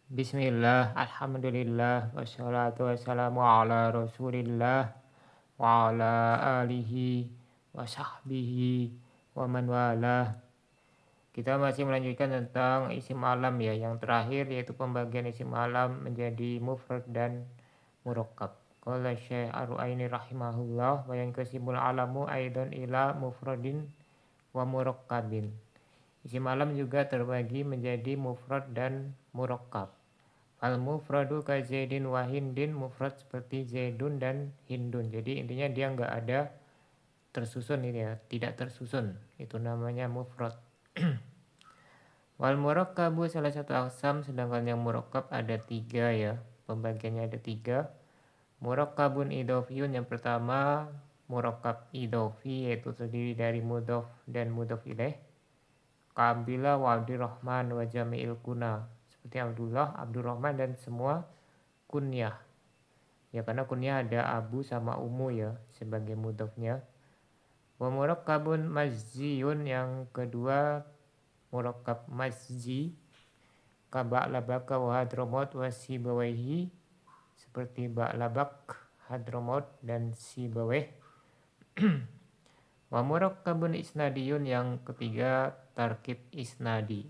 Bismillah, alhamdulillah, wassalatu wassalamu ala rasulillah wa ala alihi wa sahbihi wa man walah. Kita masih melanjutkan tentang isim alam ya. Yang terakhir yaitu pembagian isim alam menjadi mufrad dan murakkab. Qala Syekh Ar-Ru'aini rahimahullah wa yanqasimul alamu aidan ila mufradin wa murakkabin. Isim alam juga terbagi menjadi mufrad dan murakkab. Al mufradu ka Zaidin wa Hindin, mufrad seperti Zaidun dan Hindun. Jadi intinya dia nggak ada tersusun ini ya, tidak tersusun. Itu namanya mufrad. Wal murakkabu salah satu aksam, sedangkan yang murakkab ada 3 ya. Pembagiannya ada 3. Murakkabun idhofiyun, yang pertama murakkab idhofi yaitu terdiri dari mudhof dan mudhof ilaih. Kabila wa Abdurrahman wa jami'il kuna, seperti Abdullah, Abdurrahman dan semua kunyah. Ya karena kunyah ada Abu sama Ummu ya sebagai mudhofnya. Wa murakkabun mazjiyun, yang kedua murakkab mazji. Kaba'labaka wa hadramut wa sibawaihi, seperti Ba'labak, Hadramut dan Sibaweh. Wa murakkabun isnadiyun, yang ketiga tarkib isnadi.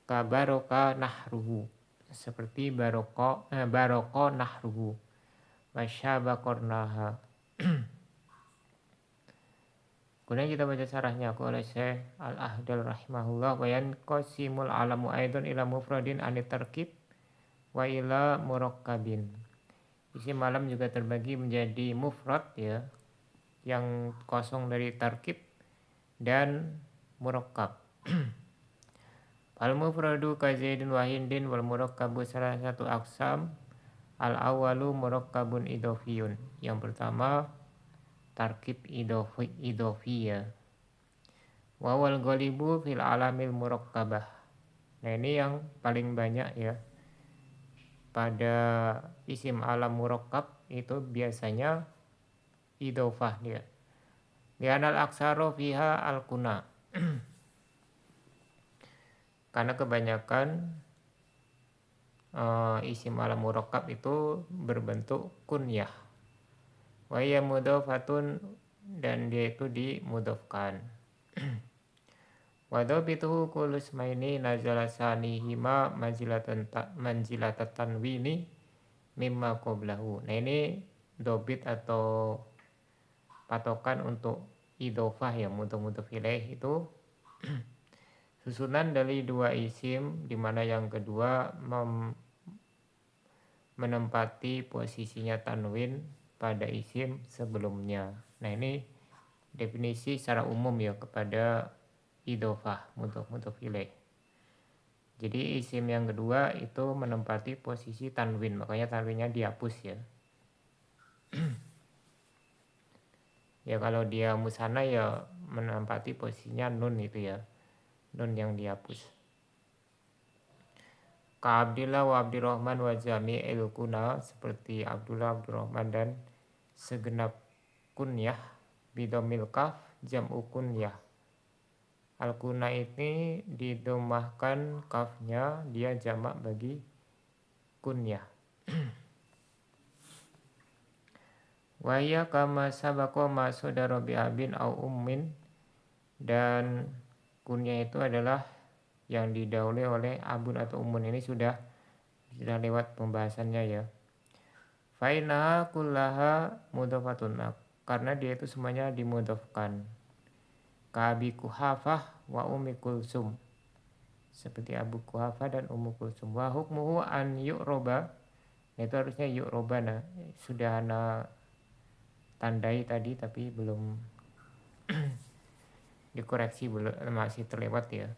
Kabaroka nahruhu, seperti baroko nahruhu. Wasyabakornaha. Kemudian kita baca syarahnya. Qala Syekh Al-Ahdal rahimahullah wa yanqasimul alamu aidon ila mufradin anit tarkib wa ila murakkabin. Isim alam juga terbagi menjadi mufrad ya, yang kosong dari tarkib, dan murakkab. Al mufradu ka Zaidin wa Hindin wal murakkabu salah satu aksam. Al awalu murakkabun idhofiyun, yang pertama tarkib idhofi ya. Wa wal ghalibu fil alamil murakkabah. Nah ini yang paling banyak ya. Pada isim alam murakkab itu biasanya idhofah dia. Lianal aksaro fiha al kuna. Karena kebanyakan isim alam murakkab itu berbentuk kunyah. Wa hiya mudhofatun, dan dia itu dimudhofkan. Wa dhabituhu kullu ismaini nazala sanihima manzilatat tanwini mimma qablahu. Nah ini dobit atau patokan untuk idhofah ya, mudhof ilaih itu susunan dari dua isim di mana yang kedua menempati posisinya tanwin pada isim sebelumnya. Nah ini definisi secara umum ya kepada idhofah mudhof ilaih. Jadi isim yang kedua itu menempati posisi tanwin, makanya tanwinnya dihapus ya. Ya kalau dia musanna ya menempati posisinya nun itu ya, nun yang dihapus. Ka Abdillah wa Abdurrahman wa jami'il kuna, seperti Abdullah, Abdurrahman dan segenap kunyah. Bidomil kaf jam'u kunyah. Al-kuna ini didomahkan kafnya, dia jamak bagi kunyah. Wahya kama sabako ma saudara bi'abin au ummin, dan kunyah itu adalah yang didahului oleh abun atau ummun. Ini sudah lewat pembahasannya ya. Fainaha kullaha mudhofatun, karena dia itu semuanya dimudhofkan. Ka Abi Kuhafah wa Ummi Kulsum, seperti Abu Kuhafah dan Ummu Kulsum. Wa hukmuhu an yu'roba, itu harusnya yu'robana, sudah ana tandai tadi tapi belum dikoreksi, belum, masih terlewat ya.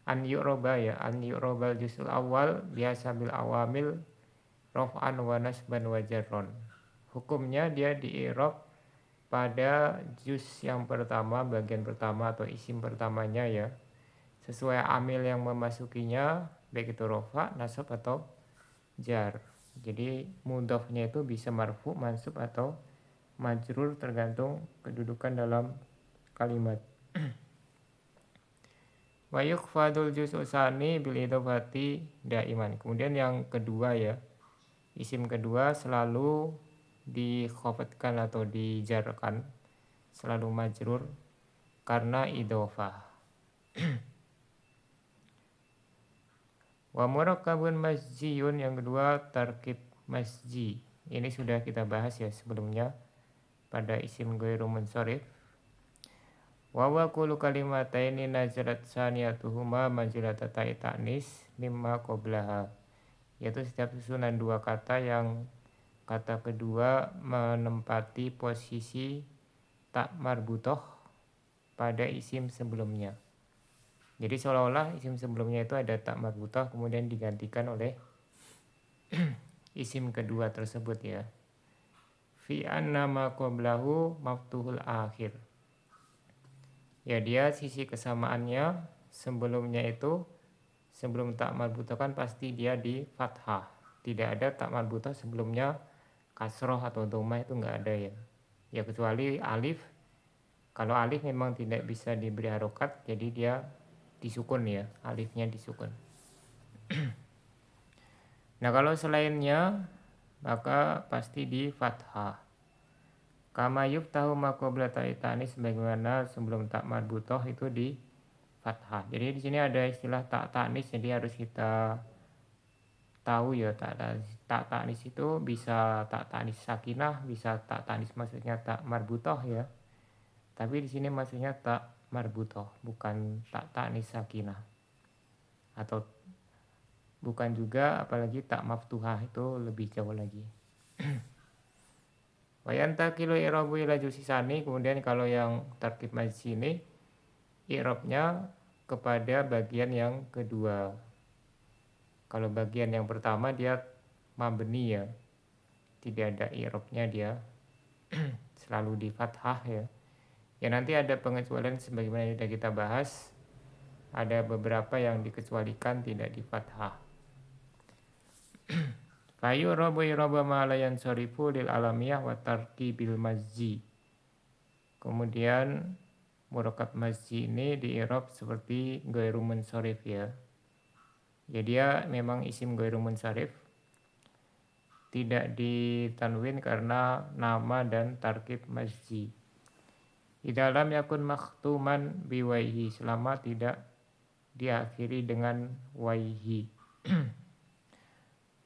An yu'roba ya, an yu'robal juzul awal biasa bil awamil rof'an wa nasban wa jarron. Hukumnya dia di-i'rab pada juz yang pertama, bagian pertama atau isim pertamanya ya, sesuai amil yang memasukinya, baik itu rofa, nasab atau jar. Jadi mudhofnya itu bisa marfu, mansub atau majrur tergantung kedudukan dalam kalimat. Wa yukhfadul juz'u tsani bil idhofati daiman. Kemudian yang kedua ya, isim kedua selalu dikhafadkan atau dijarkan, selalu majrur karena idhofah. Wa murakkabun masjiyun, yang kedua tarkib masji. Ini sudah kita bahas ya sebelumnya pada isim ghairu munsharif. Wa kullu kalimataini nazalat saniyatuhuma manzilata ta'i ta'nis mimma qablaha. Yaitu setiap susunan dua kata yang kata kedua menempati posisi tak marbutoh pada isim sebelumnya. Jadi seolah-olah isim sebelumnya itu ada tak marbutoh kemudian digantikan oleh isim kedua tersebut ya. Fi anna ma qablahu maftuhul akhir. Ya dia sisi kesamaannya sebelumnya itu, sebelum tak marbutoh kan pasti dia di fathah. Tidak ada tak marbutoh sebelumnya kasroh atau dhammah, itu enggak ada ya. Ya kecuali alif. Kalau alif memang tidak bisa diberi harokat, jadi dia disukun ya, alifnya disukun. Nah kalau selainnya maka pasti di fathah. Kama yuftahu ma qabla ta'i ta'nis, sebagaimana sebelum tak marbutoh itu di fathah. Jadi di sini ada istilah tak ta'nis, jadi harus kita tahu ya, tak ta'nis itu bisa tak ta'nis sakinah, bisa tak ta'nis maksudnya tak marbutoh ya. Tapi di sini maksudnya tak marbutoh, bukan tak ta'nis sakinah. Atau bukan juga apalagi tak maftuhah, itu lebih jauh lagi. Wayantakilu i'rabu ila jusisani, kemudian kalau yang tarkib majzi ini i'rabnya kepada bagian yang kedua. Kalau bagian yang pertama dia mabni ya, tidak ada i'rabnya, dia selalu di fathah ya. Ya nanti ada pengecualian sebagaimana yang sudah kita bahas, ada beberapa yang dikecualikan tidak di fathah. Fayu robo iroba malayan sorifu lil alamiyah wa tarki bil mazzi. Kemudian murakkab mazzi ini di i'rab seperti ghairu munsharif ya. Ya dia memang isim ghairu munsharif, tidak ditanwin karena nama dan tarkib mazzi. Di dalam yakun makhtuman biwaihi, selama tidak diakhiri dengan waihi.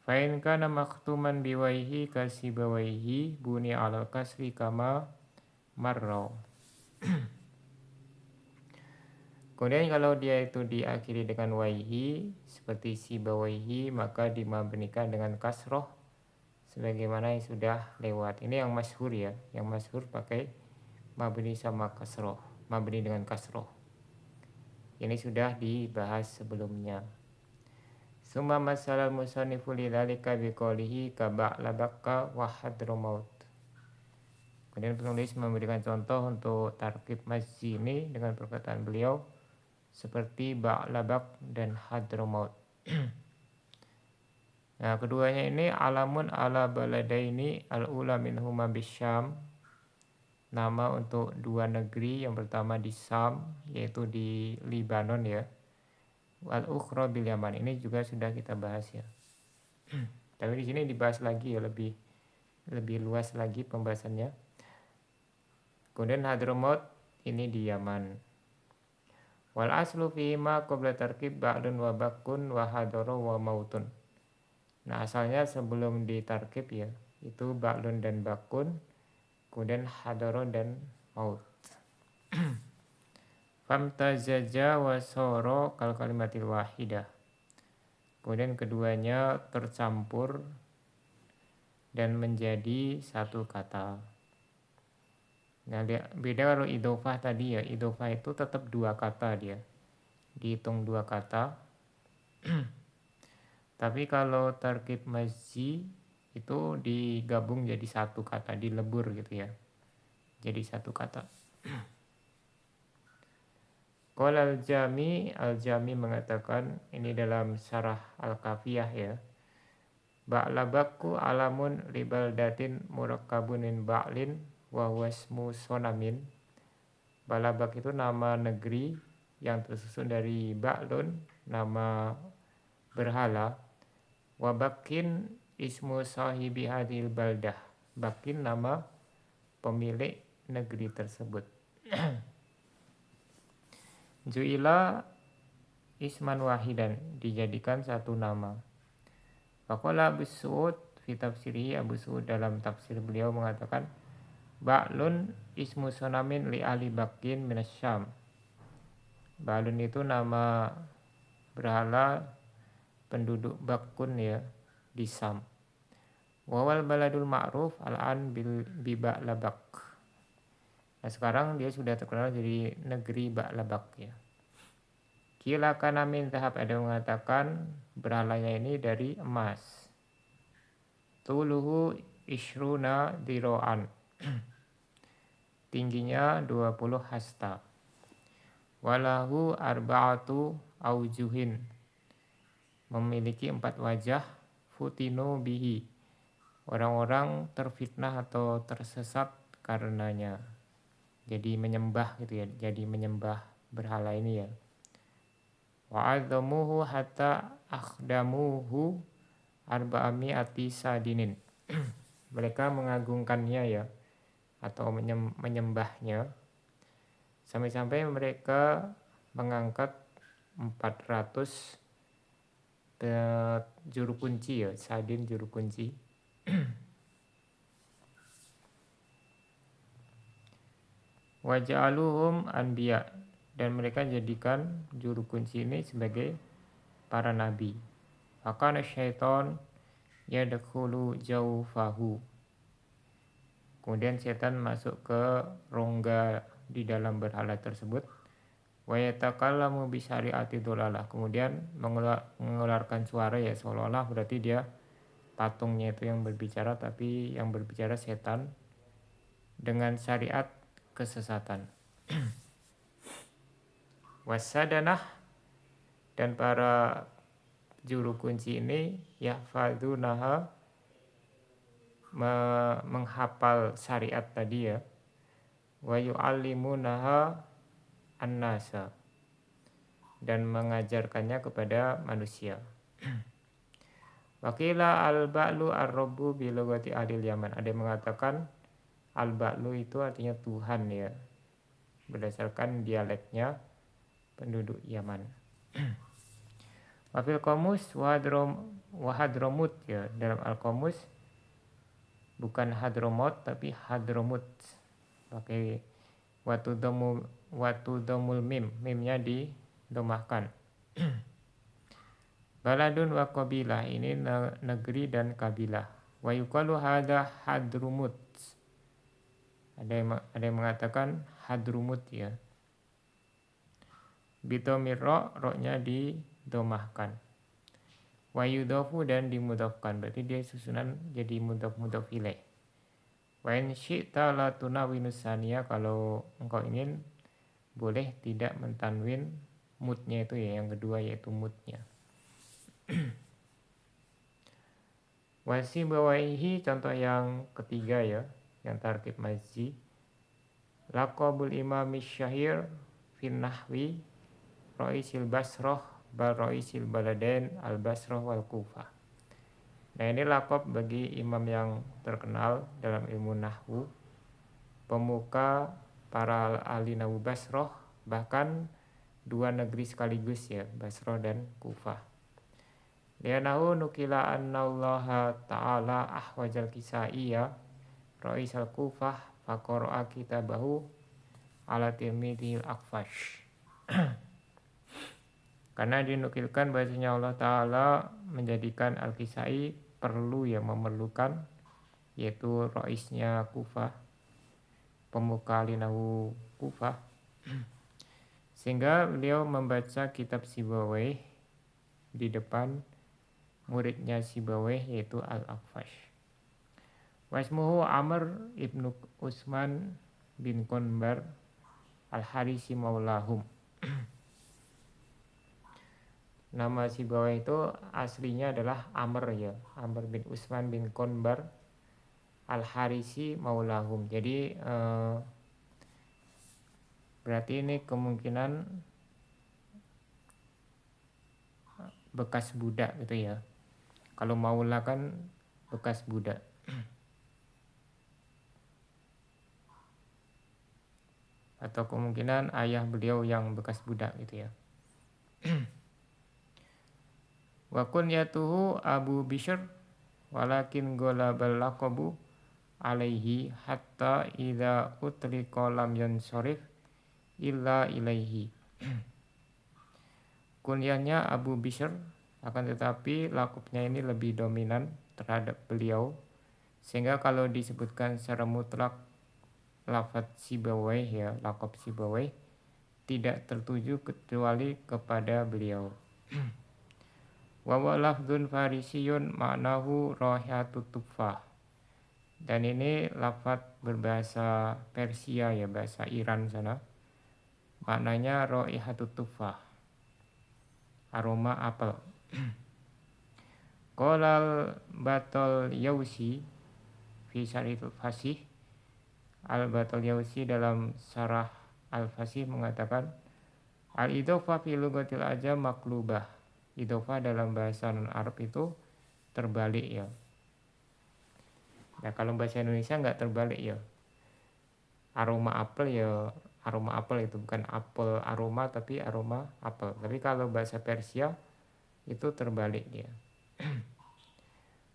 Fa'in kana makhtuman biwaihi kasibawaihi buni ala kasri kama marra. Kemudian kalau dia itu diakhiri dengan waihi seperti sibawaihi, maka dimabnikan dengan kasroh sebagaimana yang sudah lewat. Ini yang masyhur ya, yang masyhur pakai mabni sama kasroh, mabni dengan kasroh. Ini sudah dibahas sebelumnya. Summa masalal musannifu lidzalika biqoulihi ka ba'labaka wa hadramaut. Kemudian penulis memberikan contoh untuk tarkib mazzi ini dengan perkataan beliau seperti ba'labak dan hadramaut. Nah keduanya ini alamun ala baladaini al-ula minhuma bisyam, nama untuk dua negeri, yang pertama di Syam yaitu di Libanon ya. Wal ukhra bil Yaman, ini juga sudah kita bahas ya. Tapi di sini dibahas lagi ya, lebih luas lagi pembahasannya. Kemudian Hadramaut ini di Yaman. Wal aslu fi ma qabla tarkib ba'dun wa bakun wa hadara wa mautun. Nah asalnya sebelum ditarkib ya, itu ba'dun dan bakun, kemudian hadara dan maut. Famtazaja wa soro kal kalimatil wahidah. Kemudian keduanya tercampur dan menjadi satu kata. Nah beda kalau idhofah tadi ya, idhofah itu tetap dua kata dia, dihitung dua kata. Tapi kalau tarkib mazzi itu digabung jadi satu kata, dilebur gitu ya, jadi satu kata. Qala al-Jami mengatakan, ini dalam syarah al-Kafiyah ya. Ba'labakku alamun libaldatin murakkabunin ba'lin wa wasmu sonamin. Balabak itu nama negeri yang tersusun dari ba'lun, nama berhala, wa bakin ismu sahibi hadil baldah, bakin nama pemilik negeri tersebut. Ju'ila isman wahidan, dijadikan satu nama. Faqala Abu Su'ud fi tafsirihi, Abu Su'ud dalam tafsir beliau mengatakan, Ba'lun ismu sonamin li ahli bakin minas Syam. Ba'lun itu nama berhala penduduk Bakun ya di Syam. Wawal baladul ma'ruf al-an bi Ba'labak. Nah sekarang dia sudah terkenal jadi negeri Ba'labak ya. Kila kana min tahap, ada mengatakan berhalanya ini dari emas. Tuluhu ishruna diro'an. Tingginya 20 hasta. Walahu arba'atu aujuhin. Memiliki 4 wajah. Futinu bihi. Orang-orang terfitnah atau tersesat karenanya. Jadi menyembah gitu ya. Jadi menyembah berhala ini ya. Wa'adzamuhu hatta akhdamuhu arba'ami'ati sadinin. Mereka mengagungkannya ya, atau menyembahnya sampai-sampai mereka mengangkat 400 juru kunci ya, sadin juru kunci. Waja'aluhum anbiya, dan mereka jadikan juru kunci ini sebagai para nabi. Fakana syaitan yadkhulu jaufahu. Kemudian setan masuk ke rongga di dalam berhala tersebut. Wa yatakallamu bi syari'ati dhalalah. Kemudian mengeluarkan suara ya, seolah-olah berarti dia patungnya itu yang berbicara, tapi yang berbicara setan dengan syariat kesesatan. Wasadanah, dan para juru kunci ini yahfadunaha, menghafal syariat tadi ya, wa yu'allimunaha annasa, dan mengajarkannya kepada manusia. Wakila al-ba'lu ar-rabbu bi lughati ahli Yaman. Ada yang mengatakan al-ba'lu itu artinya Tuhan ya, berdasarkan dialeknya penduduk Yaman. Wafil qamus wa hadramut ya, dalam al-qamus bukan hadromot tapi hadromut, pakai watudamul mimnya didomahkan. Baladun wa qabilah, ini negeri dan kabilah. Wa yuqalu hadha hadrumut, ada yang mengatakan hadrumut ya, bidomir ro-nya didomahkan. Wa yudofu, dan dimudofkan, berarti dia susunan jadi mudof ilaih. Wa in syi'ta la tunawinus saniyah, kalau engkau ingin boleh tidak mentanwin mutnya itu ya, yang kedua yaitu mutnya. Wasi bawaihi, contoh yang ketiga ya, yang tarkib mazzi. Laqabul imam syahir fin nahwi Ra'isil Basroh bal Ra'isil Baladain al-Basroh wal Kufah. Nah ini laqab bagi imam yang terkenal dalam ilmu nahwu, pemuka para ahli nahwu Basroh, bahkan dua negeri sekaligus ya, Basroh dan Kufah. Lianahu nukila annallaha ta'ala ahwajal kisaiya Ra'isal Kufah faqara'a kitabahu ala tirmidhil akfash. Karena dinukilkan bahasanya Allah Ta'ala menjadikan Al-Kisai perlu ya, memerlukan, yaitu Raisnya Kufah, pemuka linahu Kufah, sehingga beliau membaca kitab Sibawayh di depan muridnya Sibawayh yaitu Al-Akfash. Wasmuhu Amr ibnu Utsman bin Konbar Al-Harisi maulahum. Nama Sibawayh itu aslinya adalah Amr ya, Amr bin Utsman bin Konbar Al-Harisi maulahum. Jadi berarti ini kemungkinan bekas budak gitu ya. Kalau maula kan bekas budak. Atau kemungkinan ayah beliau yang bekas budak gitu ya. Wa kunyatuhu Abu Bishr walakin golabal laqabu alaihi hatta idza utliqa lam yansarif illa ilaihi. Kunyahnya Abu Bishr, akan tetapi lakopnya ini lebih dominan terhadap beliau, sehingga kalau disebutkan secara mutlak lafaz Sibawayh ya, lakop Sibawayh tidak tertuju kecuali kepada beliau. Wa wa lafdzun farisiyun ma'nahu rahihatut tufah. Dan ini lafaz berbahasa Persia ya, bahasa Iran sana. Maknanya raihatut tufah, aroma apel. Qolal Batal Yausi fi Syarihul Fasih. Al-Batal Yausi dalam Syarah Al-Fasih mengatakan al-idhofah fi lughatil ajam maklubah. Idhofah dalam bahasa non-Arab itu terbalik ya. Nah kalau bahasa Indonesia nggak terbalik ya. Aroma apel ya, aroma apel itu bukan apel aroma tapi aroma apel. Tapi kalau bahasa Persia itu terbalik dia.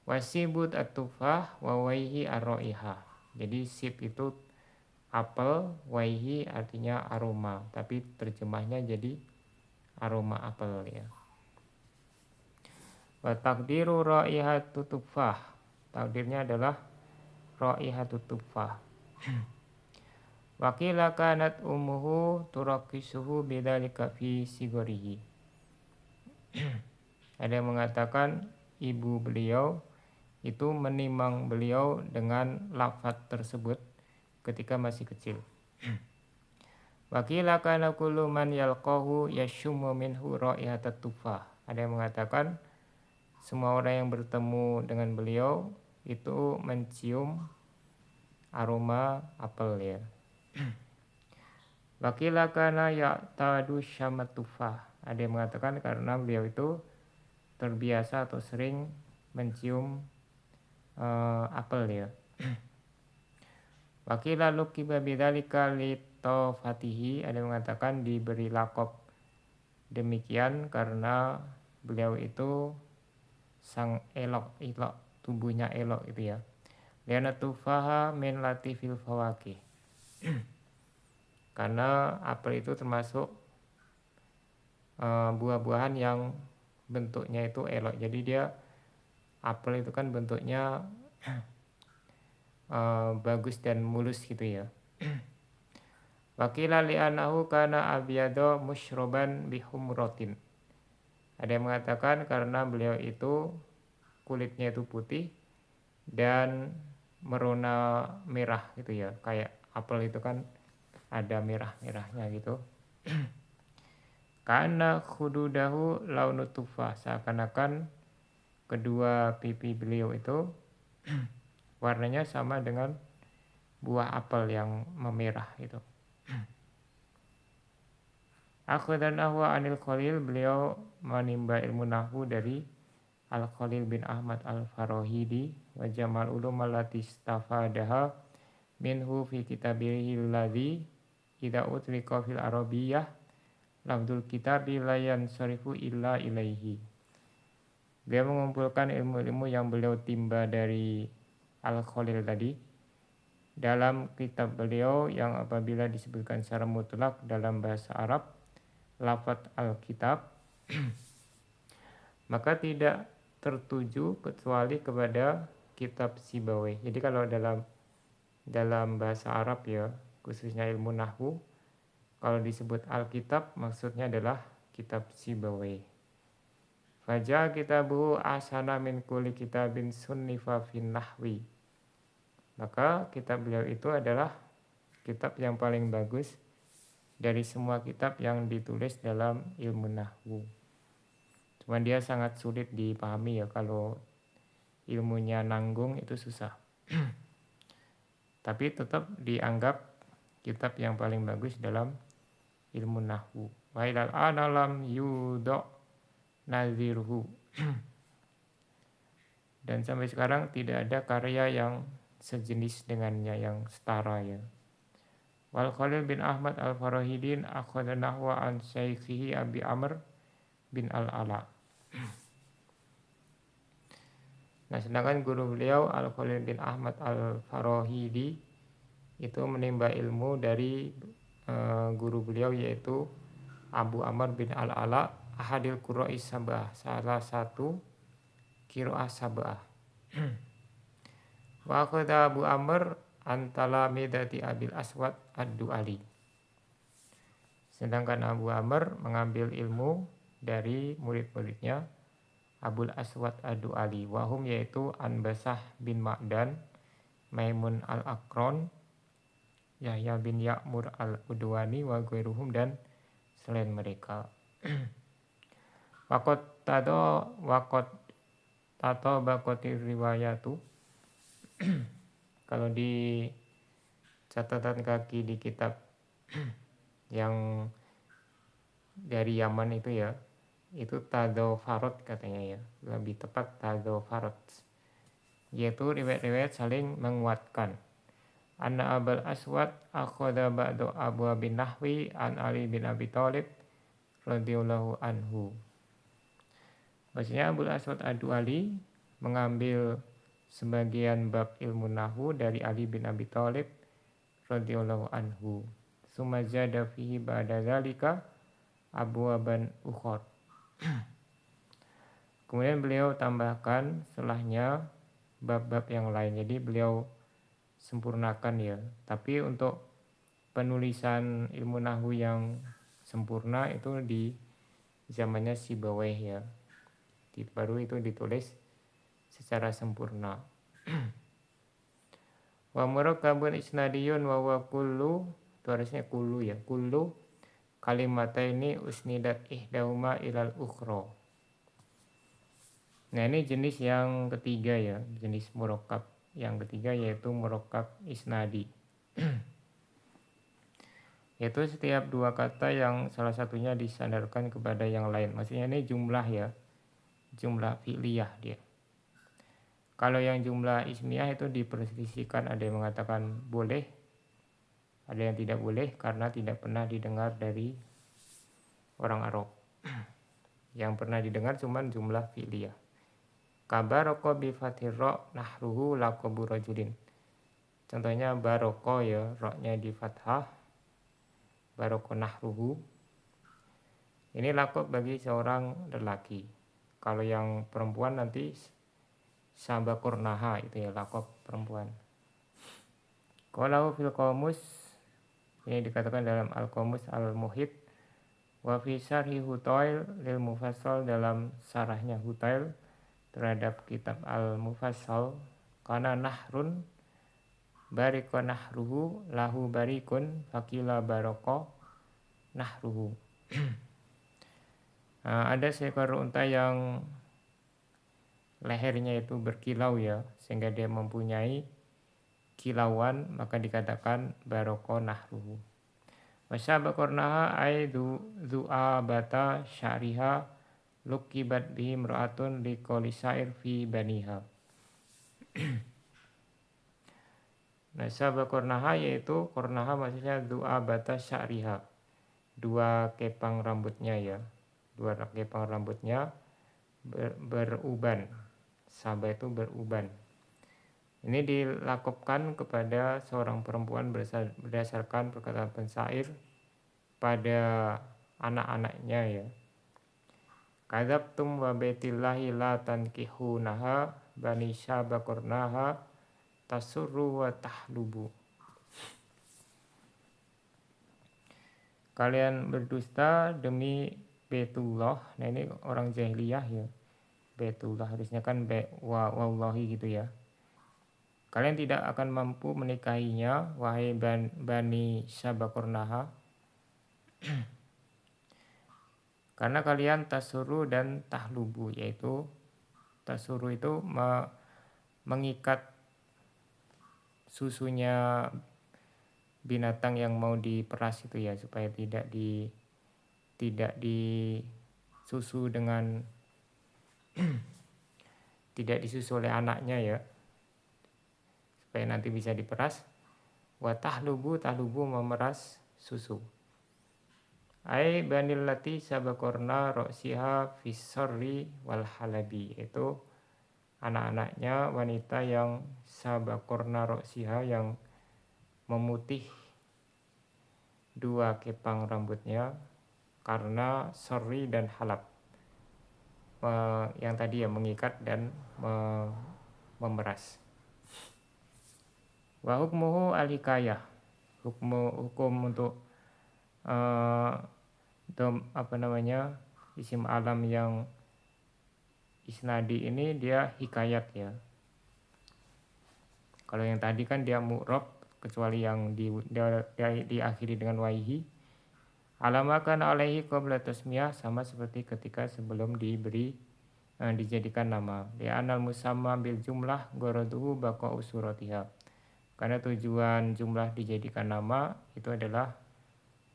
Wasibut at-tufah wa waihi ar-raiha. Jadi sib itu apel, waihi artinya aroma, tapi terjemahnya jadi aroma apel ya. Wa takdiru raihatut tufah. Takdirnya adalah raihatut tufah. Wakila kanat ummuhu turakisuhu bidzalika fi sigorihi. Ada yang mengatakan ibu beliau itu menimang beliau dengan lafaz tersebut ketika masih kecil. Wakila kana kullu man yalqahu yashummu minhu raihatat tufah. Ada yang mengatakan semua orang yang bertemu dengan beliau itu mencium aroma apel ya. Wakila kana ya'tadu syamat tufah. Ada yang mengatakan karena beliau itu terbiasa atau sering mencium apel ya. Wakila lukiba bidzalika litofatihi. Ada yang mengatakan diberi lakop demikian karena beliau itu sang elok, tubuhnya elok itu ya. Liana tufaha min latifil fawakih. Karena apel itu termasuk buah-buahan yang bentuknya itu elok. Jadi dia apel itu kan bentuknya bagus dan mulus gitu ya. Wakila li'anahu kana abyado musyroban bihumrotin. Ada yang mengatakan karena beliau itu kulitnya itu putih dan merona merah gitu ya. Kayak apel itu kan ada merah-merahnya gitu. Karena khududahu launu tufah, seakan-akan kedua pipi beliau itu warnanya sama dengan buah apel yang memerah itu. Akhdan ahwa anil Khalil, beliau menimba ilmu nahwu dari Al-Khalil bin Ahmad Al-Farahidi wa jamal ulum allati istafadaha minhu fi kitabihi alladhi idza utlika fil arabiyyah lafdzul kitabi la yansarifu illa ilaihi. Dia mengumpulkan ilmu-ilmu yang beliau timba dari Al-Khalil tadi dalam kitab beliau yang apabila disebutkan secara mutlak dalam bahasa Arab lafaz Al-Kitab maka tidak tertuju kecuali kepada kitab Sibawayh. Jadi kalau dalam bahasa Arab ya, khususnya ilmu nahwu, kalau disebut Alkitab maksudnya adalah kitab Sibawayh. Faja kitabuhu asana min kulli kitabin sunnifa fin nahwi. Maka kitab beliau itu adalah kitab yang paling bagus dari semua kitab yang ditulis dalam ilmu nahwu. Cuman dia sangat sulit dipahami ya, kalau ilmunya nanggung itu susah. Tapi tetap dianggap kitab yang paling bagus dalam ilmu nahwu. Wa ilal ana lam yudha nadhiruhu. Dan sampai sekarang tidak ada karya yang sejenis dengannya, yang setara ya. Wal Khalil bin Ahmad al-Farahidin akhadha nahwa an syaikhihi Abi Amr bin al-Ala. Nah, sedangkan guru beliau Al Khalil bin Ahmad al-Farahidi itu menimba ilmu dari guru beliau yaitu Abu Amr bin al-Ala ahadil qura'is sab'ah, salah satu qiraah sab'ah. Wa akhadha Abu Amr antala medati Abil Aswad ad-Du'ali. Sedangkan Abu Amr mengambil ilmu dari murid-muridnya Abul Aswad ad-Du'ali, wahum yaitu Anbasah bin Ma'dan, Maimun al-Aqron, Yahya bin Ya'mur al-Udwani wa ghairuhum, dan selain mereka. Wakot tato bakotir riwayatu. Kalau di catatan kaki di kitab yang dari Yaman itu ya, itu tadhafarot katanya ya, lebih tepat tadhafarot, yaitu riwayat-riwayat saling menguatkan. Anna Abul Aswad akhadha ba'du Abu bin Nahwi an Ali bin Abi Thalib radhiyallahu anhu. Maksudnya Abul Aswad ad-Du'ali mengambil sebagian bab ilmu nahwu dari Ali bin Abi Thalib radhiyallahu anhu. Summa zada fihi ba'da zalika abwaban ukhar. Kemudian beliau tambahkan setelahnya bab-bab yang lain. Jadi beliau sempurnakan ya. Tapi untuk penulisan ilmu nahwu yang sempurna itu di zamannya Sibawayh ya. Baru itu ditulis secara sempurna. Wa murakkabun isnadiyun wa wa kullu, itu harusnya kullu ya. Kullu kalimataini usnidat ihdahuma ilal ukhra. Nah, ini jenis yang ketiga ya, jenis murakkab. Yang ketiga yaitu murakkab isnadi. Yaitu setiap dua kata yang salah satunya disandarkan kepada yang lain. Maksudnya ini jumlah ya, jumlah fi'liyah dia. Kalau yang jumlah ismiyah itu diperselisihkan, ada yang mengatakan boleh, ada yang tidak boleh karena tidak pernah didengar dari orang Arab. Yang pernah didengar cuman jumlah fi'liyah. Kabaroko bi fathir ra nahruhu laqabu rajulin. Contohnya baroko ya, roknya di fathah, baroko nahruhu. Ini laqab bagi seorang lelaki. Kalau yang perempuan nanti sabakurnaha, itu ya laqab perempuan. Qalahu fil qamus, ini dikatakan dalam al-qamus al-muhit, wa fi syarhi Hutail lil mufassal, dalam sarahnya Hutail terhadap kitab al-mufassal, kana nahrun bariko nahruhu lahu barikun fakila baroko nahruhu. Nah, ada seekor unta yang lehernya itu berkilau ya, sehingga dia mempunyai kilauan, maka dikatakan baroko nahruhu. Wasyabakornaha ay du'abata syariha lukibat bihi mra'atun liqolisair fi baniha. Nah, sabakornaha yaitu kornaha maksudnya du'abata syariha, dua kepang rambutnya ya, dua kepang rambutnya beruban. Sabah itu beruban. Ini dilakupkan kepada seorang perempuan berdasarkan perkataan pensair pada anak-anaknya ya. Kadzabtum wa baitillahi la tankihunaha bani syabakurnaha tasurru wa tahlubu. Kalian berdusta demi Baitullah. Nah, ini orang jahiliyah ya. Baitullah harusnya kan wallahi gitu ya. Kalian tidak akan mampu menikahinya wahai bani syabakurnaha, karena kalian tasuru dan tahlubu, yaitu tasuru itu mengikat susunya binatang yang mau diperas itu ya, supaya tidak disusu dengan tidak disusu oleh anaknya ya, supaya nanti bisa diperas. Wa tahlubu memeras susu. Ai banil lati sabakorna roksiha fisori wal halabi, itu anak-anaknya wanita yang sabakorna roksiha, yang memutih dua kepang rambutnya karena sori dan halab, yang tadi ya mengikat dan memeras. Wa hukmuhu al-hikayah, hukum untuk isim alam yang isnadi ini dia hikayat ya. Kalau yang tadi kan dia mu'rab, kecuali yang diakhiri dengan waihi. Alamakan alaihi qabla tasmiyah, sama seperti ketika sebelum dijadikan nama. Li'anal musamma bil jumlah gharaduhu baqa'u suratiha. Karena tujuan jumlah dijadikan nama itu adalah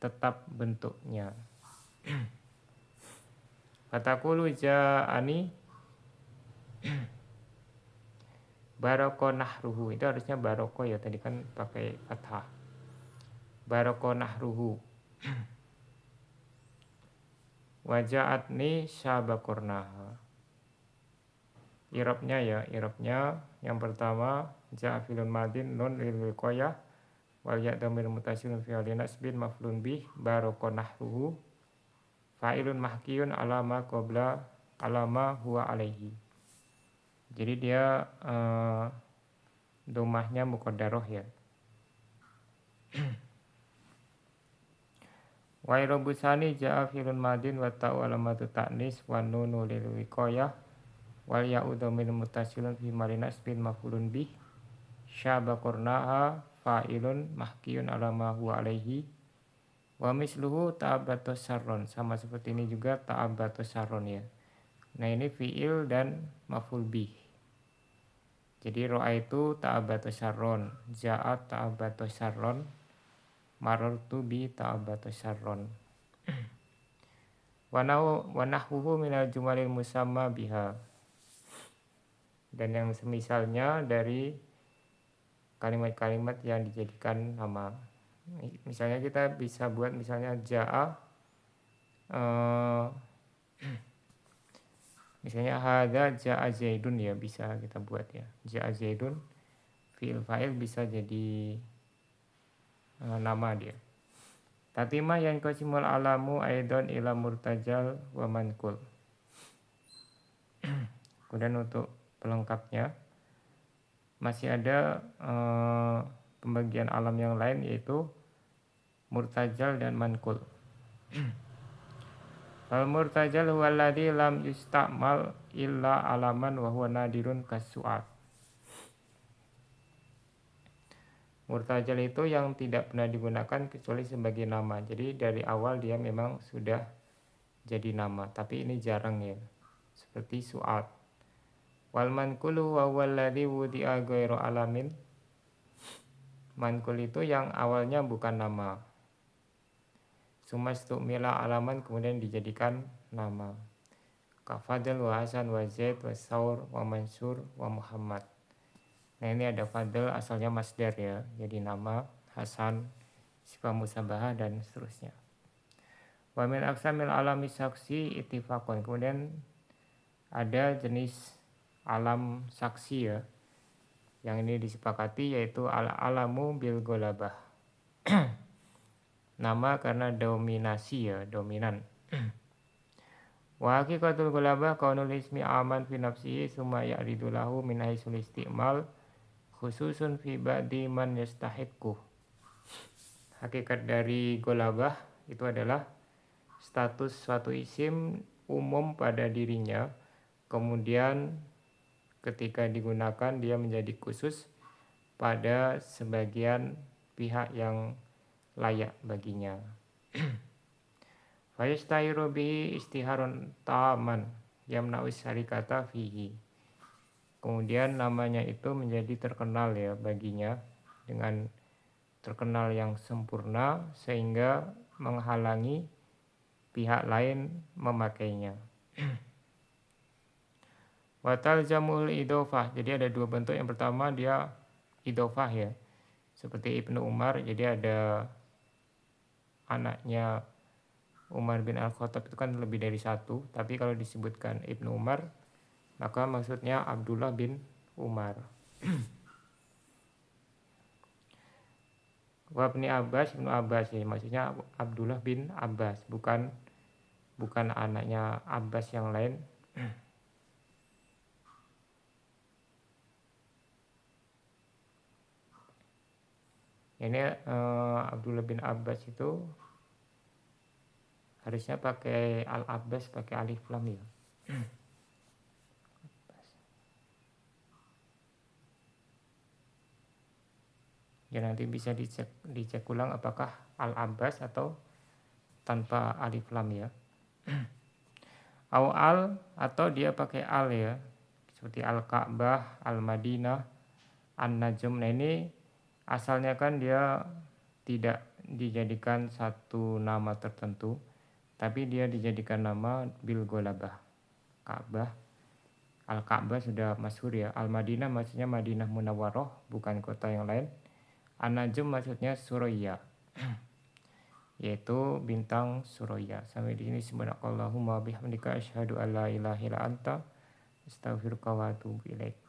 tetap bentuknya. Fatakulu ja'ani baroko nahruhu, itu harusnya baroko ya, tadi kan pakai fathah. Baroko nahruhu. Waja'atni syabakurnaha. Irabnya yang pertama ja'a filun madin nun lil wiqayah wal ya' dhamir mutasilun fi nasbin maf'ulun bih baroko nahruhu fa'ilun mahkiyun alama qabla alama huwa alaihi. Jadi dia domahnya muqaddarah ya. Wa irabusani ja'a filun madin wa ta'u alamatu ta'nis wa nunu lil wiqayah wal ya'u dhamir mutasilun fi nasbin maf'ulun bih syabakurnaha fa'ilun mahkiyun alama huwa alaihi. Wa misluhu ta'abatu sarron, sama seperti ini juga ta'abatu sarron ya. Nah ini fi'il dan maf'ul bih. Jadi ra'aitu ta'abatu sarron, ja'at ta'abatu sarron, marartu bi ta'abatu sarron. Wa nahwuhu minal jumalil musamma biha. Dan yang semisalnya dari kalimat-kalimat yang dijadikan nama. Misalnya kita bisa buat misalnya ja'a, misalnya hadza ja'a zaidun ya, bisa kita buat ya. Ja'a zaidun fi'il fa'il bisa jadi nama dia. Tatimah yang qasimul alamu aidon ila murtajal wa mankul. Kemudian untuk pelengkapnya masih ada pembagian alam yang lain, yaitu murtajal dan mankul. Al murtajal huwa alladhi lam yusta'mal illa alaman wa huwa nadirun kasu'at. Murtajal itu yang tidak pernah digunakan kecuali sebagai nama. Jadi dari awal dia memang sudah jadi nama, tapi ini jarang ya. Seperti su'at. Wal mankulu wa huwa alladhi wudi'a ghairu alamin. Mankul itu yang awalnya bukan nama. Sumastukmila alaman, kemudian dijadikan nama. Kafadil wa Hasan wa Zaid wa Saur wa Mansur wa Muhammad. Nah ini ada fadil asalnya masdar ya, jadi nama, Hasan, sifat musabahah dan seterusnya. Wa min aqsamil alami saksi ittifaqon, kemudian ada jenis alam saksi ya, yang ini disepakati, yaitu al-alamu bil golabah. Nama karena dominasi ya, dominan. Wa haqiqatul golabah kaunul ismi aman fi nafsihi summa ya'ridu lahu min haisul isti'mal khususun fi ba'di man yastahiqquh. Hakikat dari golabah itu adalah status suatu isim umum pada dirinya, kemudian ketika digunakan dia menjadi khusus pada sebagian pihak yang layak baginya. Fayastahiru bihi istiharun taman yamna'u syarikata fihi. Kemudian namanya itu menjadi terkenal ya baginya, dengan terkenal yang sempurna sehingga menghalangi pihak lain memakainya. Wa talzamul idhofah. Jadi ada dua bentuk. Yang pertama dia idhofah ya. Seperti Ibnu Umar, jadi ada anaknya Umar bin Al-Khattab itu kan lebih dari satu, tapi kalau disebutkan Ibnu Umar, maka maksudnya Abdullah bin Umar. Wa Ibnu Abbas, Ibnu Abbas ya, maksudnya Abdullah bin Abbas, bukan anaknya Abbas yang lain. Ini Abdullah bin Abbas itu harusnya pakai Al-Abbas, pakai alif lam ya. Ya nanti bisa dicek ulang apakah Al-Abbas atau tanpa alif lam ya. Al atau dia pakai al ya. Seperti Al-Ka'bah, Al-Madinah, An-Najm. Nah ini asalnya kan dia tidak dijadikan satu nama tertentu, tapi dia dijadikan nama bil golabah. Ka'bah, Al-Ka'bah sudah masyhur ya. Al-Madinah maksudnya Madinah Munawwaroh, bukan kota yang lain. An-Najm maksudnya Suraya, yaitu bintang Suraya. Sampai di sini subhanakallahumma bihamdika asyhadu alla ilaha illa anta astaghfiruka wa atubu ilaik.